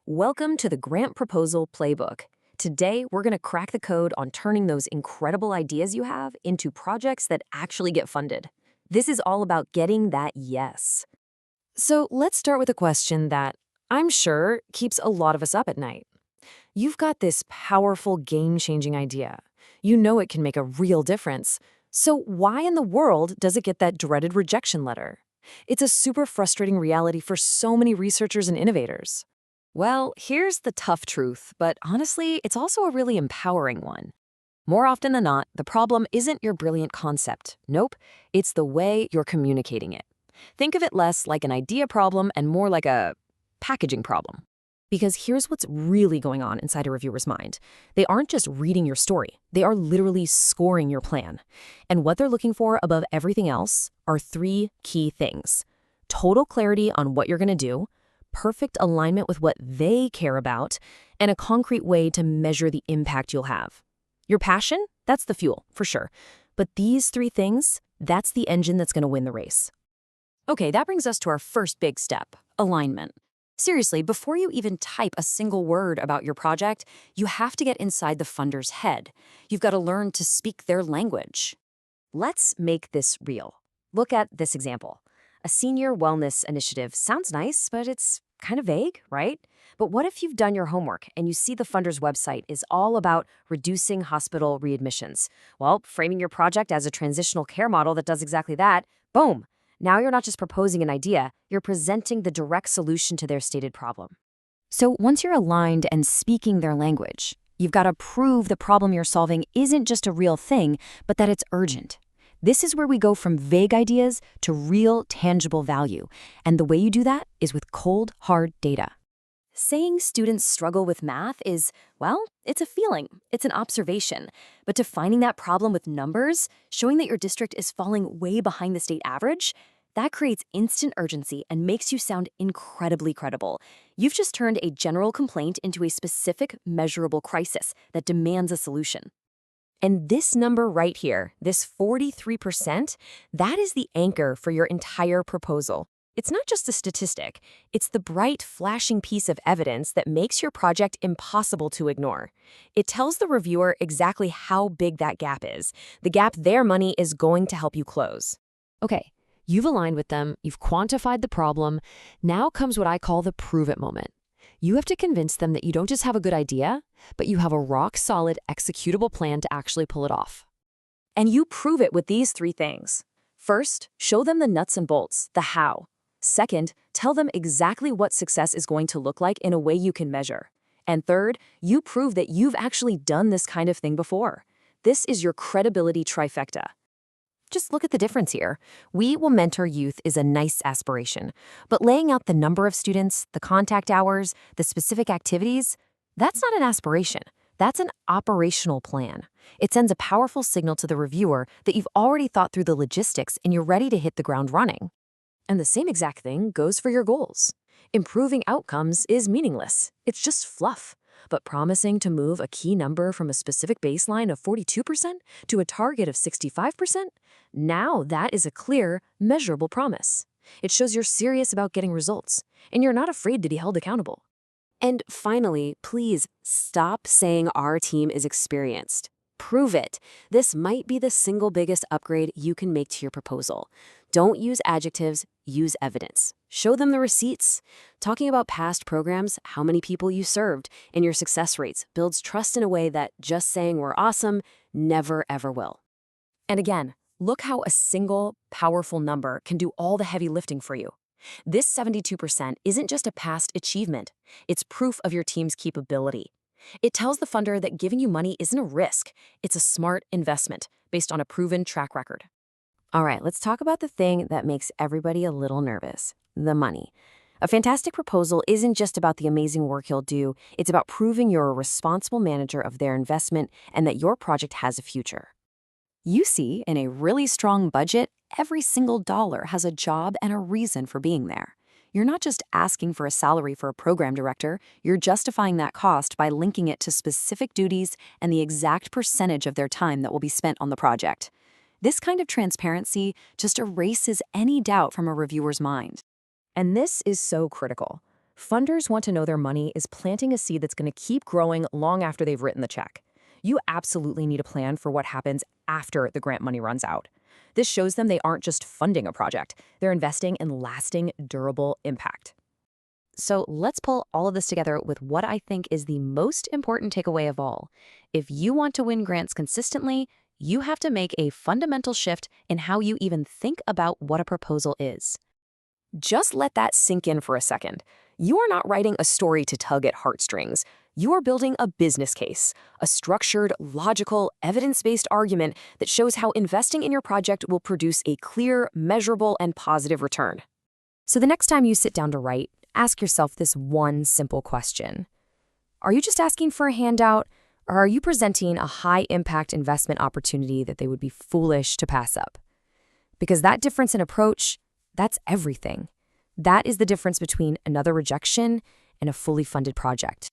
Welcome to the Grant Proposal Playbook. Today, we're going to crack the code on turning those incredible ideas you have into projects that actually get funded. This is all about getting that yes. So let's start with a question that I'm sure keeps a lot of us up at night. You've got this powerful, game-changing idea. You know it can make a real difference. So why in the world does it get that dreaded rejection letter? It's a super frustrating reality for so many researchers and innovators. Well, here's the tough truth, but honestly, it's also a really empowering one. More often than not, the problem isn't your brilliant concept. Nope, it's the way you're communicating it. Think of it less like an idea problem and more like a packaging problem. Because here's what's really going on inside a reviewer's mind. They aren't just reading your story, they are literally scoring your plan. And what they're looking for above everything else are three key things: total clarity on what you're going to do, perfect alignment with what they care about, and a concrete way to measure the impact you'll have. Your passion? That's the fuel, for sure. But these three things, that's the engine that's going to win the race. Okay, that brings us to our first big step, alignment. Seriously, before you even type a single word about your project, you have to get inside the funder's head. You've got to learn to speak their language. Let's make this real. Look at this example. A senior wellness initiative sounds nice, but it's kind of vague, right? But what if you've done your homework and you see the funder's website is all about reducing hospital readmissions? Well, framing your project as a transitional care model that does exactly that, boom! Now you're not just proposing an idea, you're presenting the direct solution to their stated problem. So once you're aligned and speaking their language, you've got to prove the problem you're solving isn't just a real thing, but that it's urgent. This is where we go from vague ideas to real, tangible value. And the way you do that is with cold, hard data. Saying students struggle with math is, well, it's a feeling, it's an observation. But defining that problem with numbers, showing that your district is falling way behind the state average, that creates instant urgency and makes you sound incredibly credible. You've just turned a general complaint into a specific, measurable crisis that demands a solution. And this number right here, this 43%, that is the anchor for your entire proposal. It's not just a statistic, it's the bright, flashing piece of evidence that makes your project impossible to ignore. It tells the reviewer exactly how big that gap is, the gap their money is going to help you close. Okay, you've aligned with them, you've quantified the problem. Now comes what I call the prove it moment. You have to convince them that you don't just have a good idea, but you have a rock-solid, executable plan to actually pull it off. And you prove it with these three things. First, show them the nuts and bolts, the how. Second, tell them exactly what success is going to look like in a way you can measure. And third, you prove that you've actually done this kind of thing before. This is your credibility trifecta. Just look at the difference here. We will mentor youth is a nice aspiration, but laying out the number of students, the contact hours, the specific activities, that's not an aspiration. That's an operational plan. It sends a powerful signal to the reviewer that you've already thought through the logistics and you're ready to hit the ground running. And the same exact thing goes for your goals. Improving outcomes is meaningless. It's just fluff. But promising to move a key number from a specific baseline of 42% to a target of 65%, now that is a clear, measurable promise. It shows you're serious about getting results, and you're not afraid to be held accountable. And finally, please stop saying our team is experienced. Prove it. This might be the single biggest upgrade you can make to your proposal. Don't use adjectives, use evidence. Show them the receipts. Talking about past programs, how many people you served, and your success rates builds trust in a way that just saying we're awesome never ever will. And again, look how a single, powerful number can do all the heavy lifting for you. This 72% isn't just a past achievement. It's proof of your team's capability. It tells the funder that giving you money isn't a risk. It's a smart investment based on a proven track record. All right, let's talk about the thing that makes everybody a little nervous: the money. A fantastic proposal isn't just about the amazing work you'll do. It's about proving you're a responsible manager of their investment and that your project has a future. You see, in a really strong budget, every single dollar has a job and a reason for being there. You're not just asking for a salary for a program director, you're justifying that cost by linking it to specific duties and the exact percentage of their time that will be spent on the project. This kind of transparency just erases any doubt from a reviewer's mind. And this is so critical. Funders want to know their money is planting a seed that's going to keep growing long after they've written the check. You absolutely need a plan for what happens after the grant money runs out. This shows them they aren't just funding a project, they're investing in lasting, durable impact. So let's pull all of this together with what I think is the most important takeaway of all. If you want to win grants consistently, you have to make a fundamental shift in how you even think about what a proposal is. Just let that sink in for a second. You are not writing a story to tug at heartstrings. You are building a business case, a structured, logical, evidence-based argument that shows how investing in your project will produce a clear, measurable, and positive return. So the next time you sit down to write, ask yourself this one simple question. Are you just asking for a handout, or are you presenting a high-impact investment opportunity that they would be foolish to pass up? Because that difference in approach, that's everything. That is the difference between another rejection and a fully funded project.